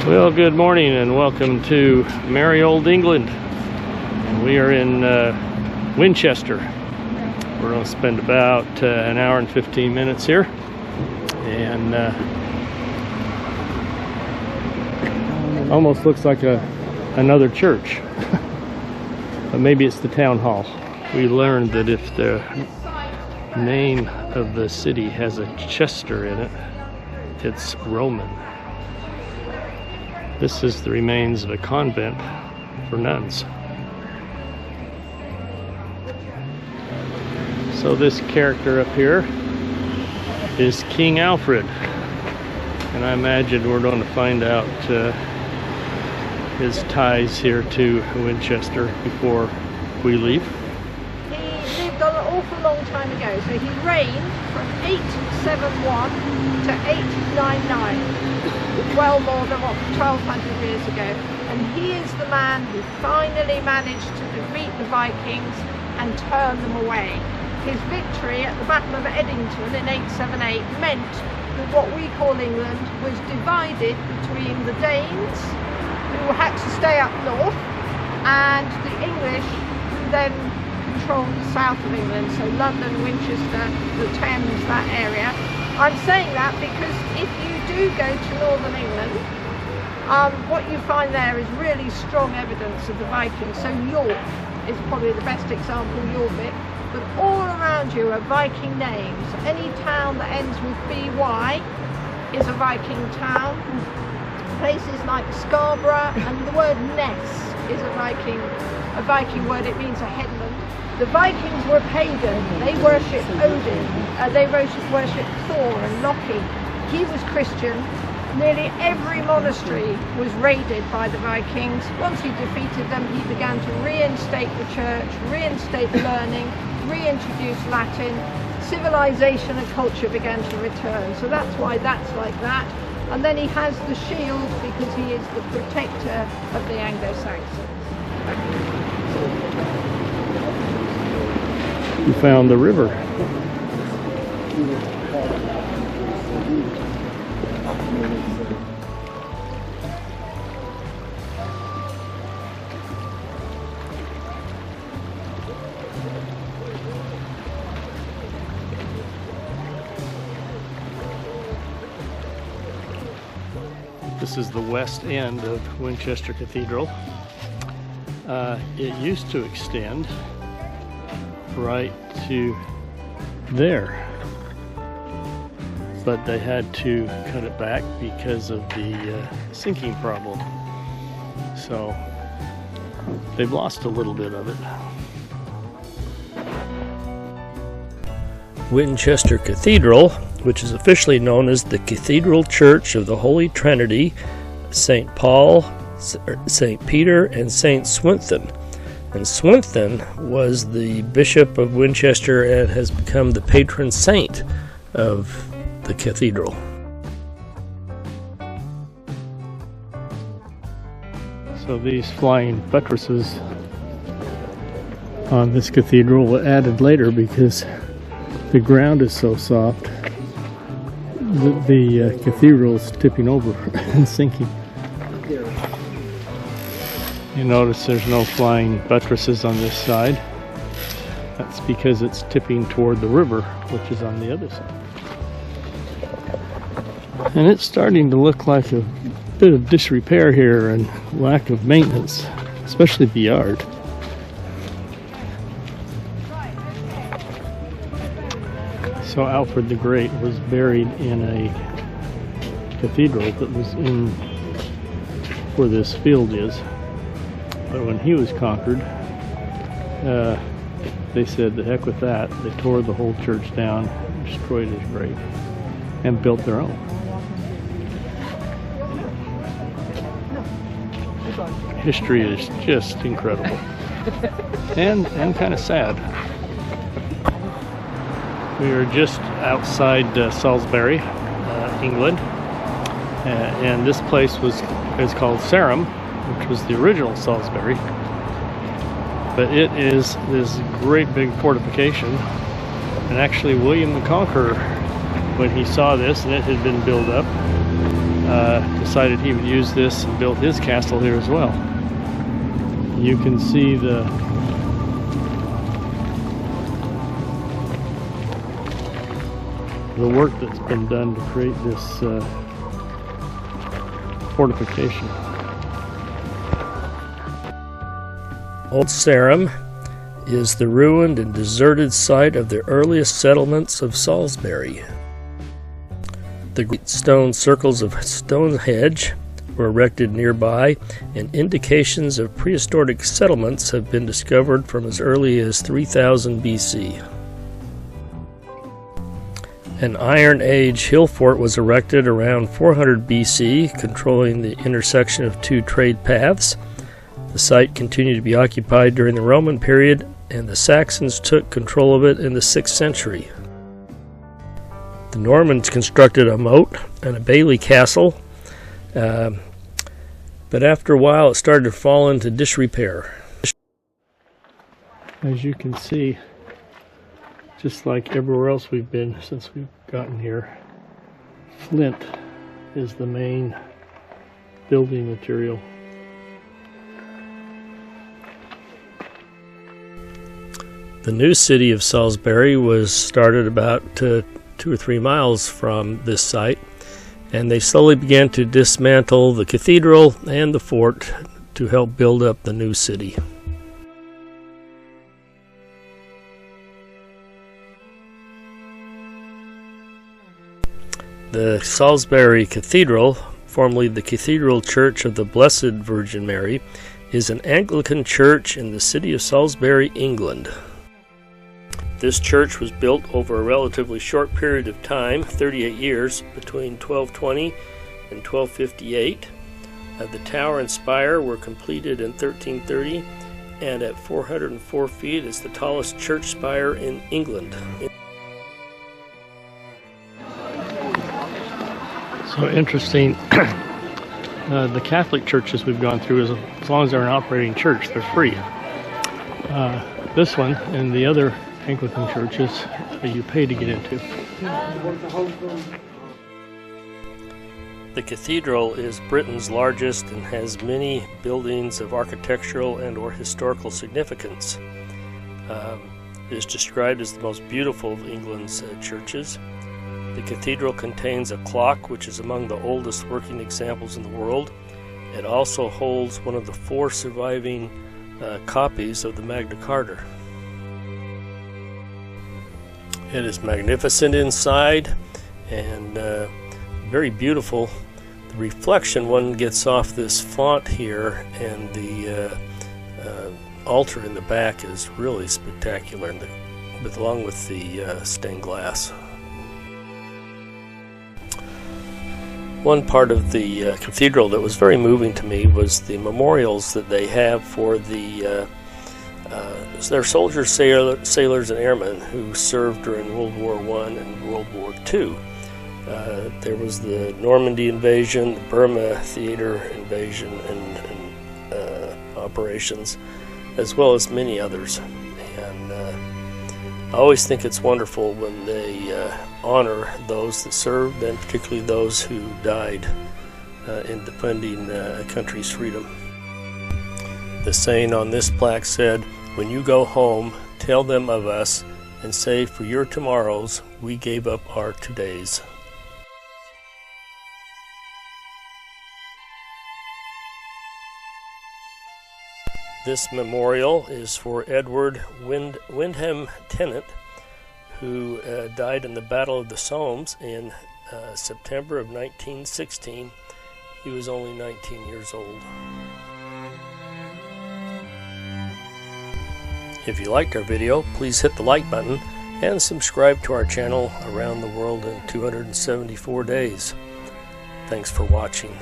Well, good morning and welcome to merry old England. And we are in Winchester. We're going to spend about an hour and 15 minutes here. And almost looks like another church. But maybe it's the town hall. We learned that if the name of the city has a Chester in it, it's Roman. This is the remains of a convent for nuns. So this character up here is King Alfred. And I imagine we're going to find out his ties here to Winchester before we leave. He lived an awful long time ago. So he reigned from 871 to 899. Well more than 1,200 years ago, and he is the man who finally managed to defeat the Vikings and turn them away. His victory at the Battle of Edington in 878 meant that what we call England was divided between the Danes, who had to stay up north, and the English, who then controlled the south of England, so London, Winchester, the Thames, that area. I'm saying that because if you do go to northern England, what you find there is really strong evidence of the Vikings. So York is probably the best example, York, but all around you are Viking names. Any town that ends with BY is a Viking town. Places like Scarborough, and the word Ness is a Viking word. It means a headland. The Vikings were pagan. They worshipped Odin. They worshipped Thor and Loki. He was Christian. Nearly every monastery was raided by the Vikings. Once he defeated them, he began to reinstate the church, reinstate learning, reintroduce Latin. Civilization and culture began to return. So that's why that's like that. And then he has the shield because he is the protector of the Anglo-Saxons. We found the river. This is the west end of Winchester Cathedral. It used to extend right to there, but they had to cut it back because of the sinking problem. So they've lost a little bit of it. Winchester Cathedral, which is officially known as the Cathedral Church of the Holy Trinity, St. Paul, St. Peter, and St. Swithin. And Swithin was the Bishop of Winchester and has become the patron saint of the cathedral. So these flying buttresses on this cathedral were added later because the ground is so soft that the cathedral is tipping over and sinking. You notice there's no flying buttresses on this side. That's because it's tipping toward the river, which is on the other side. And it's starting to look like a bit of disrepair here and lack of maintenance, especially the yard. So Alfred the Great was buried in a cathedral that was in where this field is. But when he was conquered, they said, the heck with that. They tore the whole church down, destroyed his grave, and built their own. History is just incredible. And kind of sad. We are just outside Salisbury, England. And this place is called Sarum, which was the original Salisbury, but it is this great big fortification. And actually William the Conqueror, when he saw this and it had been built up, decided he would use this and built his castle here as well. You can see the work that's been done to create this fortification. Old Sarum is the ruined and deserted site of the earliest settlements of Salisbury. The great stone circles of Stonehenge were erected nearby, and indications of prehistoric settlements have been discovered from as early as 3000 BC. An Iron Age hill fort was erected around 400 BC, controlling the intersection of two trade paths. The site continued to be occupied during the Roman period, and the Saxons took control of it in the 6th century. The Normans constructed a moat and a bailey castle, but after a while it started to fall into disrepair. As you can see, just like everywhere else we've been since we've gotten here, flint is the main building material. The new city of Salisbury was started about 2 or 3 miles from this site, and they slowly began to dismantle the cathedral and the fort to help build up the new city. The Salisbury Cathedral, formerly the Cathedral Church of the Blessed Virgin Mary, is an Anglican church in the city of Salisbury, England. This church was built over a relatively short period of time, 38 years, between 1220 and 1258. The tower and spire were completed in 1330, and at 404 feet is the tallest church spire in England. So interesting, the Catholic churches we've gone through, as long as they're an operating church, they're free. This one and the other Anglican churches you pay to get into. The cathedral is Britain's largest and has many buildings of architectural and or historical significance. It is described as the most beautiful of England's churches. The cathedral contains a clock which is among the oldest working examples in the world. It also holds one of the 4 surviving copies of the Magna Carta. It is magnificent inside and very beautiful. The reflection one gets off this font here, and the altar in the back is really spectacular, along with the stained glass. One part of the cathedral that was very moving to me was the memorials that they have for their soldiers, sailors, and airmen who served during World War I and World War II. There was the Normandy invasion, the Burma theater invasion and operations, as well as many others. And I always think it's wonderful when they honor those that served, and particularly those who died in defending a country's freedom. The saying on this plaque said, "When you go home, tell them of us, and say, for your tomorrows, we gave up our todays." This memorial is for Edward Wyndham Tennant, who died in the Battle of the Somme in September of 1916. He was only 19 years old. If you liked our video, please hit the like button and subscribe to our channel Around the World in 274 Days. Thanks for watching.